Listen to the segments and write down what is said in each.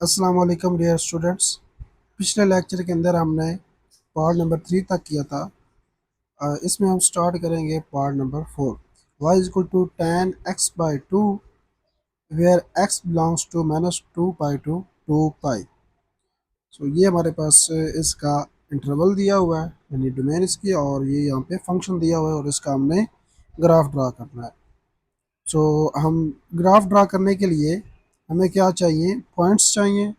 अस्सलाम वालेकुम dear students. पिछले लेक्चर के अंदर हमने पार्ट नंबर 3 तक किया था। इसमें हम स्टार्ट करेंगे part number 4। y is equal to ten x by two where x belongs to minus two pi to two pi. So ये हमारे पास इसका इंटरवल दिया हुआ है, यानी डोमेन इसकी, और ये यहाँ पे फंक्शन दिया हुआ है और इसका हमने ग्राफ ड्रा करना है। सो हम ग्राफ ड्रा करने के लिए हमें क्या चाहिए, पॉइंट्स चाहिए।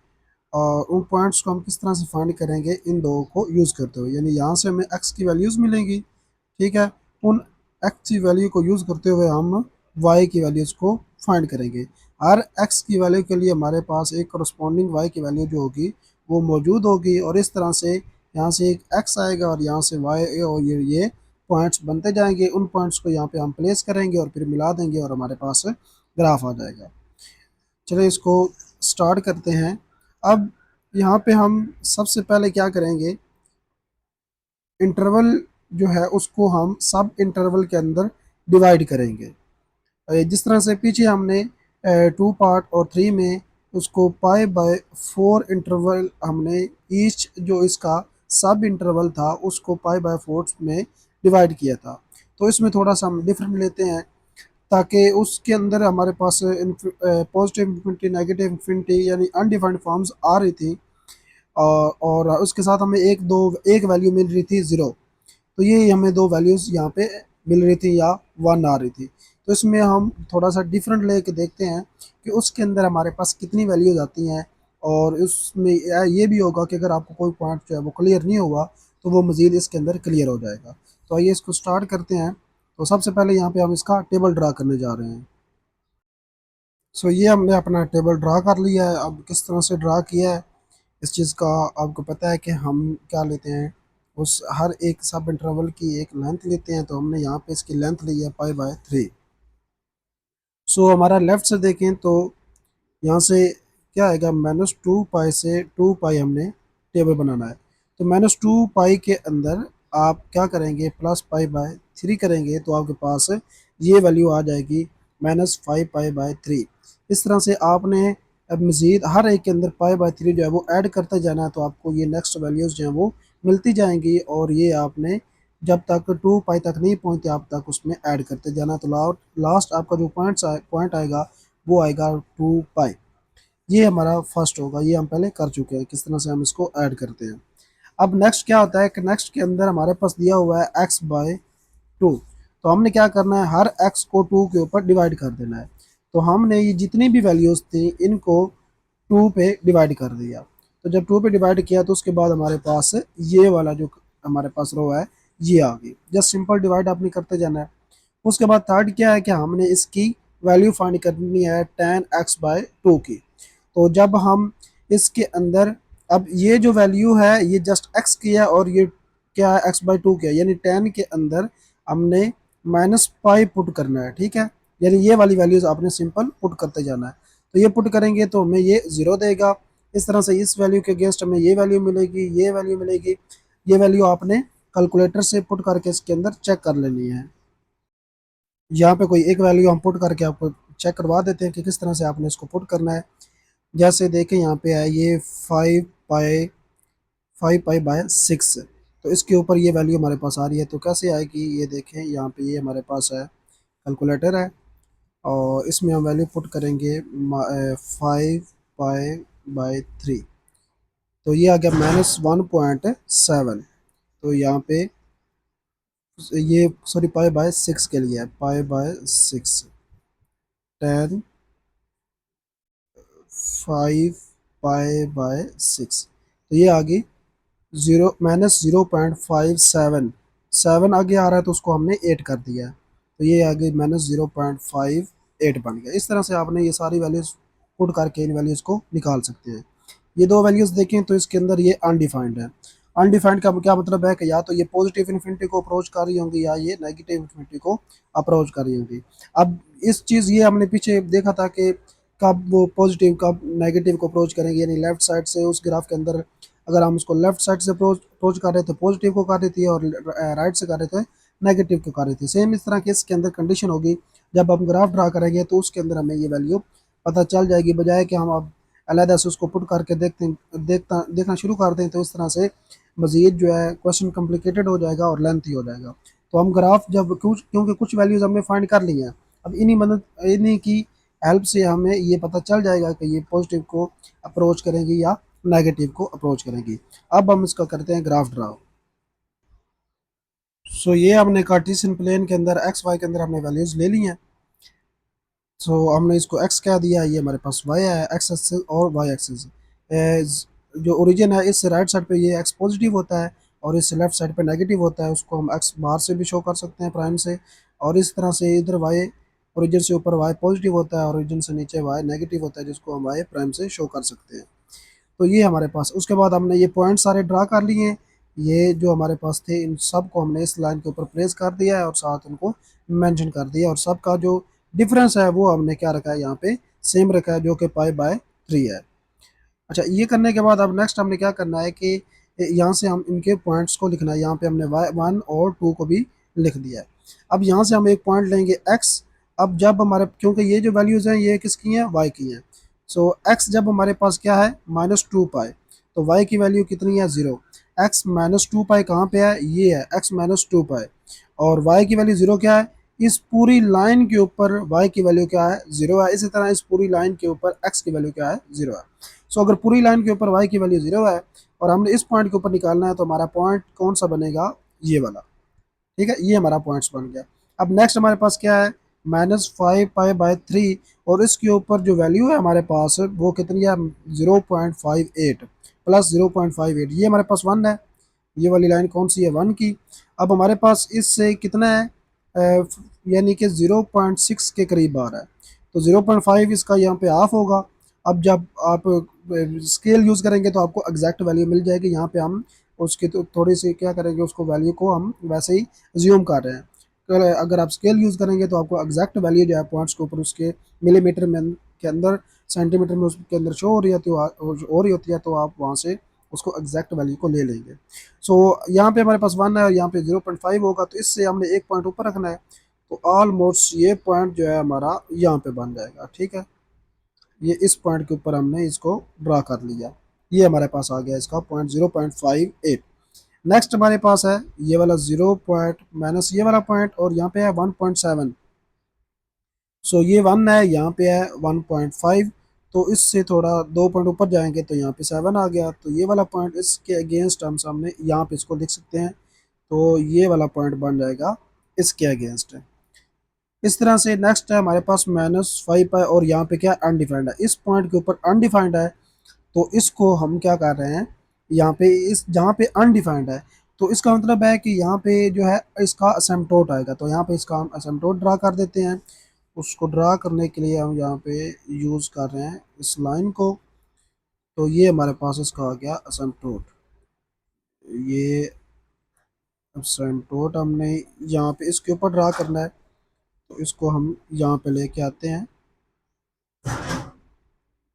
और उन पॉइंट्स को हम किस तरह से फाइंड करेंगे, इन दो को यूज़ करते हुए, यानी यहाँ से हमें एक्स की वैल्यूज़ मिलेंगी। ठीक है, उन एक्स की वैल्यू को यूज़ करते हुए हम वाई की वैल्यूज़ को फाइंड करेंगे। हर एक्स की वैल्यू के लिए हमारे पास एक करस्पॉन्डिंग वाई की वैल्यू जो होगी वो मौजूद होगी, और इस तरह से यहाँ से एक एक्स आएगा और यहाँ से वाई, और ये पॉइंट्स बनते जाएंगे। उन पॉइंट्स को यहाँ पे हम प्लेस करेंगे और फिर मिला देंगे और हमारे पास ग्राफ आ जाएगा। चलिए इसको स्टार्ट करते हैं। अब यहाँ पे हम सबसे पहले क्या करेंगे, इंटरवल जो है उसको हम सब इंटरवल के अंदर डिवाइड करेंगे। जिस तरह से पीछे हमने टू पार्ट और थ्री में उसको पाई बाय फोर इंटरवल, हमने ईच जो इसका सब इंटरवल था उसको पाई बाय फोर में डिवाइड किया था। तो इसमें थोड़ा सा हम डिफरेंट लेते हैं, ताकि उसके अंदर हमारे पास पॉजिटिव इन्फिनिटी, नेगेटिव इन्फिनिटी यानी अनडिफाइंड फॉर्म्स आ रही थी, और उसके साथ हमें एक वैल्यू मिल रही थी ज़ीरो। तो ये हमें दो वैल्यूज़ यहाँ पे मिल रही थी या वन आ रही थी। तो इसमें हम थोड़ा सा डिफरेंट लेके देखते हैं कि उसके अंदर हमारे पास कितनी वैल्यूज़ आती हैं। और उसमें ये भी होगा कि अगर आपको कोई पॉइंट जो है वो क्लियर नहीं हुआ तो वो मज़ीद इसके अंदर क्लियर हो जाएगा। तो आइए इसको स्टार्ट करते हैं। तो सबसे पहले यहाँ पे हम इसका टेबल ड्रा करने जा रहे हैं। सो ये हमने अपना टेबल ड्रा कर लिया है। अब किस तरह से ड्रा किया है इस चीज़ का आपको पता है कि हम क्या लेते हैं, उस हर एक सब इंटरवल की एक लेंथ लेते हैं। तो हमने यहाँ पे इसकी लेंथ ली है पाई बाय थ्री। सो हमारा लेफ्ट से देखें तो यहाँ से क्या आएगा, माइनस टू पाई से टू पाई हमने टेबल बनाना है। तो माइनस टू पाई के अंदर आप क्या करेंगे, प्लस पाई बाय थ्री करेंगे तो आपके पास ये वैल्यू आ जाएगी minus five pi by three. इस तरह से आपने अब मज़ीद हर एक के अंदर पाई बाय थ्री जो है वो ऐड करते जाना है, तो आपको ये नेक्स्ट वैल्यूज़ जो हैं वो मिलती जाएंगी। और ये आपने जब तक टू पाई तक नहीं पहुँचते आप तक उसमें ऐड करते जाना है। तो लास्ट आपका जो पॉइंट आएगा वो आएगा टू पाई। ये हमारा फर्स्ट होगा, ये हम पहले कर चुके हैं किस तरह से हम इसको ऐड करते हैं। अब नेक्स्ट क्या होता है कि नेक्स्ट के अंदर हमारे पास दिया हुआ है एक्स बाय टू। तो हमने क्या करना है, हर एक्स को टू के ऊपर डिवाइड कर देना है। तो हमने ये जितनी भी वैल्यूज़ थी इनको टू पे डिवाइड कर दिया। तो जब टू पे डिवाइड किया तो उसके बाद हमारे पास ये वाला जो हमारे पास रो है ये आ गई। जस्ट सिंपल डिवाइड आपने करते जाना है। उसके बाद थर्ड क्या है कि हमने इसकी वैल्यू फाइंड करनी है टेन एक्स बाय टू की। तो जब हम इसके अंदर, अब ये जो वैल्यू है ये जस्ट एक्स की है और ये क्या है, एक्स बाई टू की है, यानी टेन के अंदर हमने माइनस पाई पुट करना है। ठीक है, यानी ये वाली वैल्यूज आपने सिंपल पुट करते जाना है। तो ये पुट करेंगे तो हमें ये ज़ीरो देगा। इस तरह से इस वैल्यू के अगेंस्ट हमें ये वैल्यू मिलेगी, ये वैल्यू मिलेगी। ये वैल्यू आपने कैलकुलेटर से पुट करके इसके अंदर चेक कर लेनी है। यहाँ पे कोई एक वैल्यू हम पुट करके आपको चेक करवा देते हैं कि किस तरह से आपने इसको पुट करना है। जैसे देखें यहाँ पे है ये फाइव पाई बाय सिक्स। तो इसके ऊपर ये वैल्यू हमारे पास आ रही है, तो कैसे आएगी ये देखें। यहाँ पे ये हमारे पास है कैलकुलेटर है, और इसमें हम वैल्यू पुट करेंगे फाइव पाई बाय थ्री। तो ये आ गया माइनस वन पॉइंट सेवन। तो यहाँ पे ये सॉरी पाई बाय सिक्स के लिए है, pi by six, ten five pi by six. तो ये आ गई zero minus zero point five seven. Seven आगे आ रहा है तो उसको हमने एट कर दिया है। तो ये आ गई minus zero point five eight बन गया। इस तरह से आपने ये सारी वैल्यूज़ पुट करके इन वैल्यूज़ को निकाल सकते हैं। ये दो वैल्यूज़ देखें तो इसके अंदर ये अनडिफाइंड है। अनडिफाइंड का क्या मतलब है कि या तो ये पॉजिटिव इन्फिनिटी को अप्रोच कर रही होंगी या ये नेगेटिव इन्फिनिटी को अप्रोच कर रही होंगी। अब इस चीज़ ये हमने पीछे देखा था कि कब वो पॉजिटिव कब नेगेटिव को अप्रोच करेंगे, यानी लेफ्ट साइड से उस ग्राफ के अंदर अगर हम उसको लेफ्ट साइड से अप्रोच कर रहे थे पॉजिटिव को कर रही थी, और राइट से कर रहे थे नेगेटिव को कर रही थी। सेम इस तरह की इसके अंदर कंडीशन होगी। जब हम ग्राफ ड्रा करेंगे तो उसके अंदर हमें ये वैल्यू पता चल जाएगी, बजाय कि हम अब अलहदा से उसको पुट करके देखना शुरू कर दें, तो इस तरह से मज़ीद जो है क्वेश्चन कॉम्प्लिकेटेड हो जाएगा और लेंथी हो जाएगा। तो हम ग्राफ जब क्योंकि कुछ वैल्यूज़ हमने फाइंड कर ली हैं, अब इन्हीं की हेल्प से हमें ये पता चल जाएगा कि ये पॉजिटिव को अप्रोच करेंगी या नेगेटिव को अप्रोच करेंगी। अब हम इसका करते हैं ग्राफ ड्रा। सो ये हमने कार्टेशियन प्लेन के अंदर एक्स वाई के अंदर हमने वैल्यूज़ ले ली हैं। सो हमने इसको x क्या दिया है, ये हमारे पास y है, x एक्सिस और y एक्सिस। जो ओरिजिन है इस राइट साइड पे ये x पॉजिटिव होता है और इस लेफ्ट साइड पे नेगेटिव होता है, उसको हम x बाहर से भी शो कर सकते हैं प्राइम से, और इस तरह से इधर y ओरिजिन से ऊपर y पॉजिटिव होता है और ओरिजिन से नीचे y नेगेटिव होता है, जिसको हम y प्राइम से शो कर सकते हैं। तो ये हमारे पास, उसके बाद हमने ये पॉइंट सारे ड्रा कर लिए हैं, ये जो हमारे पास थे इन सब को हमने इस लाइन के ऊपर प्लेस कर दिया है और साथ उनको मेंशन कर दिया, और सबका जो डिफरेंस है वो हमने क्या रखा है यहाँ पे, सेम रखा है, जो कि पाई/3 है। अच्छा, ये करने के बाद अब नेक्स्ट हमने क्या करना है कि यहाँ से हम इनके पॉइंट्स को लिखना है, यहाँ पे हमने y1 और 2 को भी लिख दिया है। अब यहाँ से हम एक पॉइंट लेंगे x। अब जब हमारे, क्योंकि ये जो वैल्यूज़ हैं ये किसकी हैं, y की हैं, सो x जब हमारे पास क्या है -2 पाई, तो y की वैल्यू कितनी है 0। x -2 पाई कहाँ पे है, ये है x -2 पाई, और y की वैल्यू 0 क्या है, इस पूरी लाइन के ऊपर y की वैल्यू क्या है 0 है। इसी तरह इस पूरी लाइन के ऊपर x की वैल्यू क्या है 0 है। सो अगर पूरी लाइन के ऊपर y की वैल्यू 0 है और हमने इस पॉइंट के ऊपर निकालना है, तो हमारा पॉइंट कौन सा बनेगा, ये वाला। ठीक है, ये हमारा पॉइंट्स बन गया। अब नेक्स्ट हमारे पास क्या है, -5 पाई/3, और इसके ऊपर जो वैल्यू है हमारे पास वो कितनी है 0.58 प्लस 0.58, ये हमारे पास 1 है। ये वाली लाइन कौन सी है, 1 की। अब हमारे पास इससे कितना है, यानी कि 0.6 के करीब आ रहा है, तो 0.5 इसका यहाँ पे ऑफ होगा। अब जब आप स्केल यूज़ करेंगे तो आपको एग्जैक्ट वैल्यू मिल जाएगी। यहाँ पे हम उसकी तो थोड़ी सी क्या करेंगे, उसको वैल्यू को हम वैसे ही ज्यूम कर रहे हैं। अगर आप स्केल यूज़ करेंगे तो आपको एग्जैक्ट वैल्यू जो है पॉइंट्स के ऊपर उसके मिलीमीटर में के अंदर, सेंटीमीटर में उसके अंदर शो हो रही है, तो आप वहाँ से उसको एग्जैक्ट वैल्यू को ले लेंगे। सो यहाँ पे हमारे पास 1 है और यहाँ पे 0.5 होगा, तो इससे हमने एक पॉइंट ऊपर रखना है, तो ऑलमोस्ट ये पॉइंट जो है हमारा यहाँ पे बन जाएगा। ठीक है, ये इस पॉइंट के ऊपर हमने इसको ड्रा कर लिया, ये हमारे पास आ गया इसका पॉइंट 0.58। नेक्स्ट हमारे पास है ये वाला 0 पॉइंट माइनस ये वाला पॉइंट, और यहाँ पे है 1.7। सो ये 1 है, यहाँ पे है 1.5, तो इससे थोड़ा 2 पॉइंट ऊपर जाएंगे तो यहाँ पे 7 आ गया, तो ये वाला पॉइंट इसके अगेंस्ट हम सामने यहाँ पे इसको लिख सकते हैं, तो ये वाला पॉइंट बन जाएगा इसके अगेंस्ट है। इस तरह से नेक्स्ट है हमारे पास -5 पाई, और यहाँ पे क्या अनडिफाइंड है, इस पॉइंट के ऊपर अनडिफाइंड है, तो इसको हम क्या कर रहे हैं, यहाँ पे इस जहाँ पे अनडिफाइंड है, तो इसका मतलब है कि यहाँ पे जो है इसका असिम्प्टोट आएगा, तो यहाँ पे इसका हम असिम्प्टोट ड्रा कर देते हैं। उसको ड्रा करने के लिए हम यहाँ पे यूज़ कर रहे हैं इस लाइन को, तो ये हमारे पास इसका आ गया असिम्प्टोट। ये असिम्प्टोट हमने यहाँ पे इसके ऊपर ड्रा करना है, तो इसको हम यहाँ पे लेके आते हैं,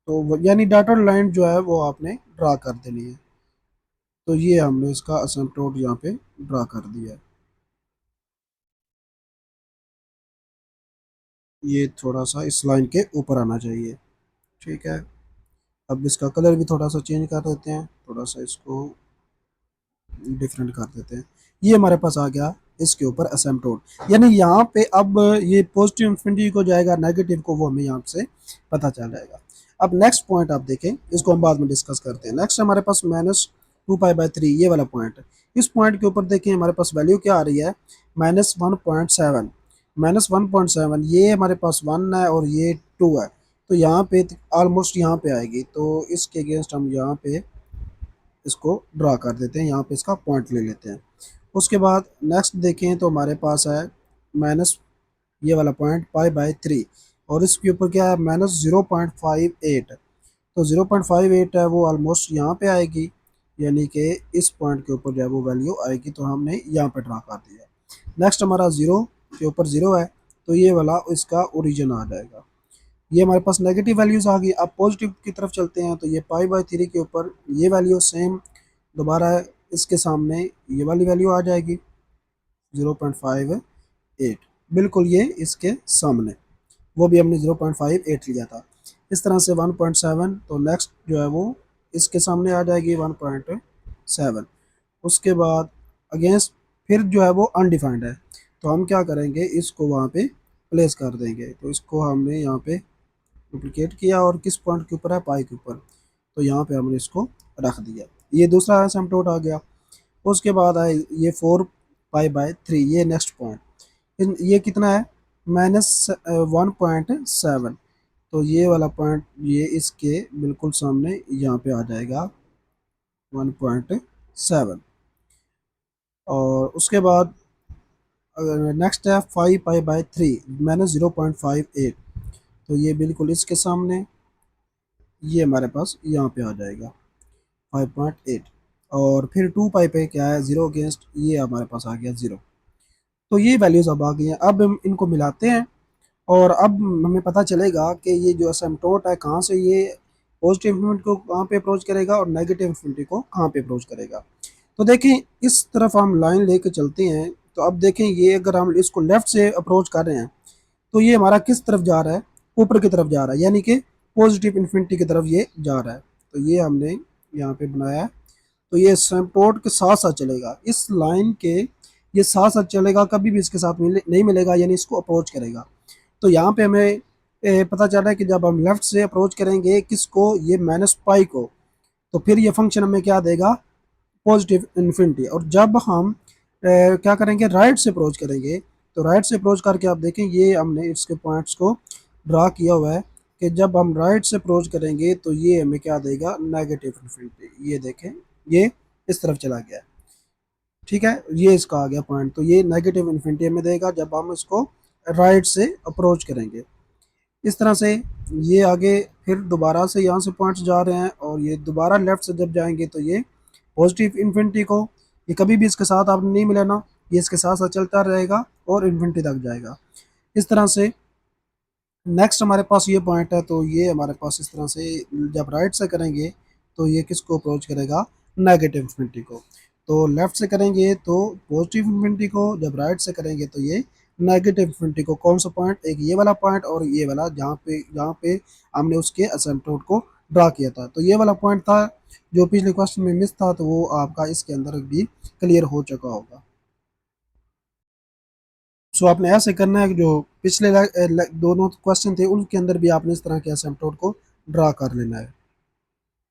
तो यानी डॉटेड लाइन जो है वो आपने ड्रा कर देनी है। तो ये हमने इसका असिम्प्टोट यहाँ पे ड्रा कर दिया है। ये थोड़ा सा इस लाइन के ऊपर आना चाहिए। ठीक है, अब इसका कलर भी थोड़ा सा चेंज कर देते हैं, थोड़ा सा इसको डिफरेंट कर देते हैं। ये हमारे पास आ गया इसके ऊपर असिम्प्टोट, यानी यहाँ पे अब ये पॉजिटिव इन्फिनिटी को जाएगा, नेगेटिव को वो हमें यहाँ से पता चल जाएगा। अब नेक्स्ट पॉइंट आप देखें, इसको हम बाद में डिस्कस करते हैं। नेक्स्ट हमारे पास -2 पाई/3, ये वाला पॉइंट। इस पॉइंट के ऊपर देखें हमारे पास वैल्यू क्या आ रही है, -1.7। -1.7, ये हमारे पास 1 है और ये 2 है, तो यहाँ पे ऑलमोस्ट यहाँ पे आएगी, तो इसके अगेंस्ट हम यहाँ पे इसको ड्रा कर देते हैं, यहाँ पे इसका पॉइंट ले लेते हैं। उसके बाद नेक्स्ट देखें तो हमारे पास है माइनस ये वाला पॉइंट पाई/3, और इसके ऊपर क्या है -0.58, तो 0.58 है वो ऑलमोस्ट यहाँ पे आएगी, यानी कि इस पॉइंट के ऊपर जो है वो वैल्यू आएगी, तो हमने यहाँ पे ड्रा कर दिया। नेक्स्ट हमारा 0 के ऊपर 0 है, तो ये वाला इसका ओरिजिन आ जाएगा। ये हमारे पास नेगेटिव वैल्यूज़ आ गई। अब पॉजिटिव की तरफ चलते हैं, तो ये पाई/3 के ऊपर ये वैल्यू सेम दोबारा इसके सामने ये वाली वैल्यू आ जाएगी 0.58, बिल्कुल ये इसके सामने, वो भी हमने 0.58 लिया था। इस तरह से 1.7, तो नेक्स्ट जो है वो इसके सामने आ जाएगी 1.7। उसके बाद अगेंस्ट फिर जो है वो अनडिफाइंड है, तो हम क्या करेंगे, इसको वहाँ पे प्लेस कर देंगे। तो इसको हमने यहाँ पे डुप्लीकेट किया और किस पॉइंट के ऊपर है, पाई के ऊपर, तो यहाँ पे हमने इसको रख दिया। ये दूसरा एसिम्पटोट आ गया। उसके बाद आए ये 4 पाई/3, ये नेक्स्ट पॉइंट, ये कितना है, -1.7। तो ये वाला पॉइंट ये इसके बिल्कुल सामने यहाँ पे आ जाएगा 1.7। और उसके बाद नेक्स्ट है 5 पाई/3 -0.58, तो ये बिल्कुल इसके सामने, ये हमारे पास यहाँ पे आ जाएगा 5.8। और फिर 2 पाई पे क्या है, 0 अगेंस्ट, ये हमारे पास आ गया 0। तो ये वैल्यूज अब आ गई हैं। अब हम इनको मिलाते हैं और अब हमें पता चलेगा कि ये जो असिम्पटोट है कहाँ से ये पॉजिटिव इन्फिनिटी को कहाँ पे अप्रोच करेगा और नेगेटिव इन्फिनिटी को कहाँ पे अप्रोच करेगा। तो देखें, इस तरफ हम लाइन लेके चलते हैं, तो अब देखें ये अगर हम इसको लेफ्ट से अप्रोच कर रहे हैं तो ये हमारा किस तरफ जा रहा है, ऊपर की तरफ जा रहा है, यानी कि पॉजिटिव इन्फिनिटी की तरफ ये जा रहा है। तो ये हमने यहाँ पे बनाया है। तो ये एसिम्पटोट के साथ साथ चलेगा, इस लाइन के ये साथ साथ चलेगा, कभी भी इसके साथ नहीं मिलेगा, यानी इसको अप्रोच करेगा। तो यहाँ पे हमें पता चल रहा है कि जब हम लेफ्ट से अप्रोच करेंगे किसको, ये -पाई को, तो फिर ये फंक्शन हमें क्या देगा, पॉजिटिव इन्फिनिटी। और जब हम क्या करेंगे, राइट से अप्रोच करेंगे, तो राइट से अप्रोच करके आप देखें ये हमने इसके पॉइंट्स को ड्रा किया हुआ है कि जब हम राइट से अप्रोच करेंगे तो ये हमें क्या देगा, नेगेटिव इन्फिनिटी। ये देखें, ये इस तरफ चला गया, ठीक है, ये इसका आ गया पॉइंट। तो ये नेगेटिव इन्फिनिटी हमें देगा जब हम इसको राइट से अप्रोच करेंगे। इस तरह से ये आगे फिर दोबारा से यहाँ से पॉइंट्स जा रहे हैं और ये दोबारा लेफ्ट से जब जाएंगे तो ये पॉजिटिव इन्फिनिटी को, ये कभी भी इसके साथ आपने नहीं मिलाना, ये इसके साथ साथ चलता रहेगा और इन्फिनिटी तक जाएगा। इस तरह से नेक्स्ट हमारे पास ये पॉइंट है, तो ये हमारे पास इस तरह से जब राइट से करेंगे तो ये किसको अप्रोच करेगा, नेगेटिव इन्फिनिटी को। तो लेफ्ट से करेंगे तो पॉजिटिव इन्फिनिटी को, जब राइट से करेंगे तो ये नेगेटिव इन्फिनिटी को। कौन सा पॉइंट, एक ये वाला पॉइंट और ये वाला, जहाँ पे हमने उसके असिम्पटोट को ड्रा किया था। तो ये वाला पॉइंट था जो पिछले क्वेश्चन में मिस था, तो वो आपका इसके अंदर भी क्लियर हो चुका होगा। सो आपने ऐसे करना है कि जो पिछले दोनों क्वेश्चन थे उनके अंदर भी आपने इस तरह के असिम्पटोट को ड्रा कर लेना है।